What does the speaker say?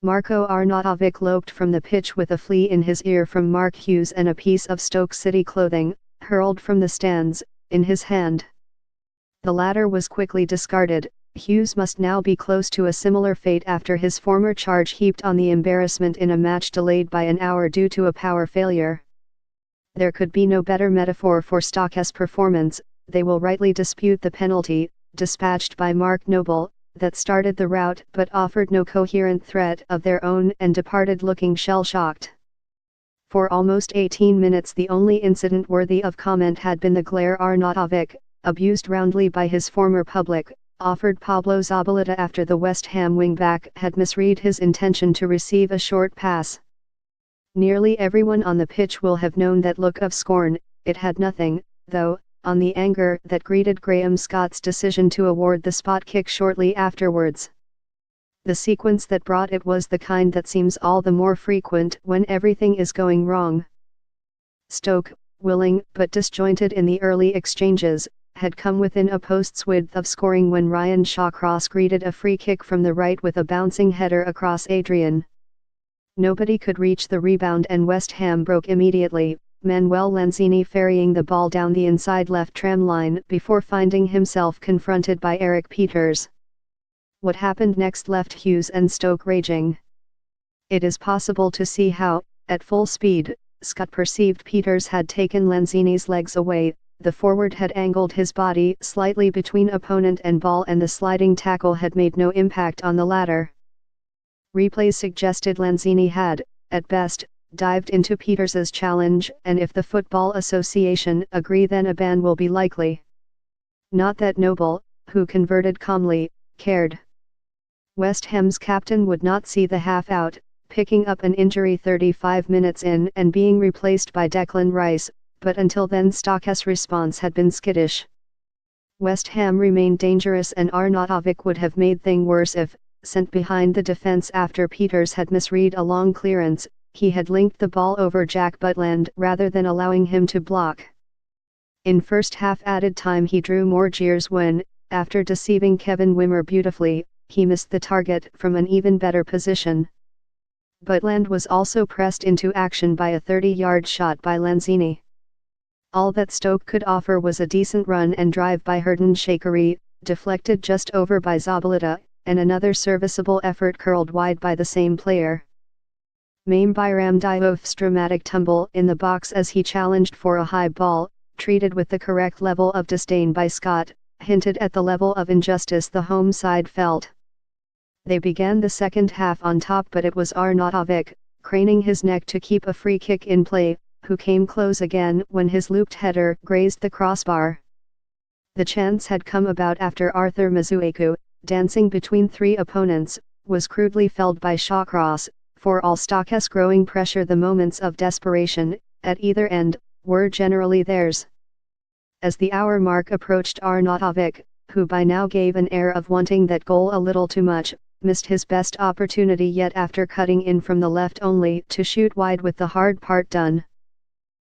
Marko Arnautovic loped from the pitch with a flea in his ear from Mark Hughes and a piece of Stoke City clothing, hurled from the stands, in his hand. The latter was quickly discarded. Hughes must now be close to a similar fate after his former charge heaped on the embarrassment in a match delayed by an hour due to a power failure. There could be no better metaphor for Stoke's performance. They will rightly dispute the penalty, dispatched by Mark Noble, that started the rout but offered no coherent threat of their own and departed looking shell-shocked. For almost 18 minutes the only incident worthy of comment had been the glare Arnautovic, abused roundly by his former public, offered Pablo Zabaleta after the West Ham wing-back had misread his intention to receive a short pass. Nearly everyone on the pitch will have known that look of scorn. It had nothing, though, on the anger that greeted Graham Scott's decision to award the spot kick shortly afterwards. The sequence that brought it was the kind that seems all the more frequent when everything is going wrong. Stoke, willing but disjointed in the early exchanges, had come within a post's width of scoring when Ryan Shawcross greeted a free kick from the right with a bouncing header across Adrian. Nobody could reach the rebound and West Ham broke immediately, Manuel Lanzini ferrying the ball down the inside left tram line before finding himself confronted by Eric Peters. What happened next left Hughes and Stoke raging. It is possible to see how, at full speed, Scott perceived Peters had taken Lanzini's legs away. The forward had angled his body slightly between opponent and ball and the sliding tackle had made no impact on the latter. Replays suggested Lanzini had, at best, dived into Peters's challenge, and if the Football Association agree then a ban will be likely. Not that Noble, who converted calmly, cared. West Ham's captain would not see the half out, picking up an injury 35 minutes in and being replaced by Declan Rice, but until then Stoke's response had been skittish. West Ham remained dangerous and Arnautovic would have made things worse if, sent behind the defence after Peters had misread a long clearance, he had linked the ball over Jack Butland rather than allowing him to block. In first half added time he drew more jeers when, after deceiving Kevin Wimmer beautifully, he missed the target from an even better position. Butland was also pressed into action by a 30-yard shot by Lanzini. All that Stoke could offer was a decent run and drive by Herden Shaqiri, deflected just over by Zabaleta, and another serviceable effort curled wide by the same player. Mame Bayram Diof's dramatic tumble in the box as he challenged for a high ball, treated with the correct level of disdain by Scott, hinted at the level of injustice the home side felt. They began the second half on top but it was Arnautovic, craning his neck to keep a free kick in play, who came close again when his looped header grazed the crossbar. The chance had come about after Arthur Mazueku, dancing between three opponents, was crudely felled by Shawcross. For all Stoke's growing pressure the moments of desperation, at either end, were generally theirs. As the hour mark approached Arnautovic, who by now gave an air of wanting that goal a little too much, missed his best opportunity yet after cutting in from the left only to shoot wide with the hard part done.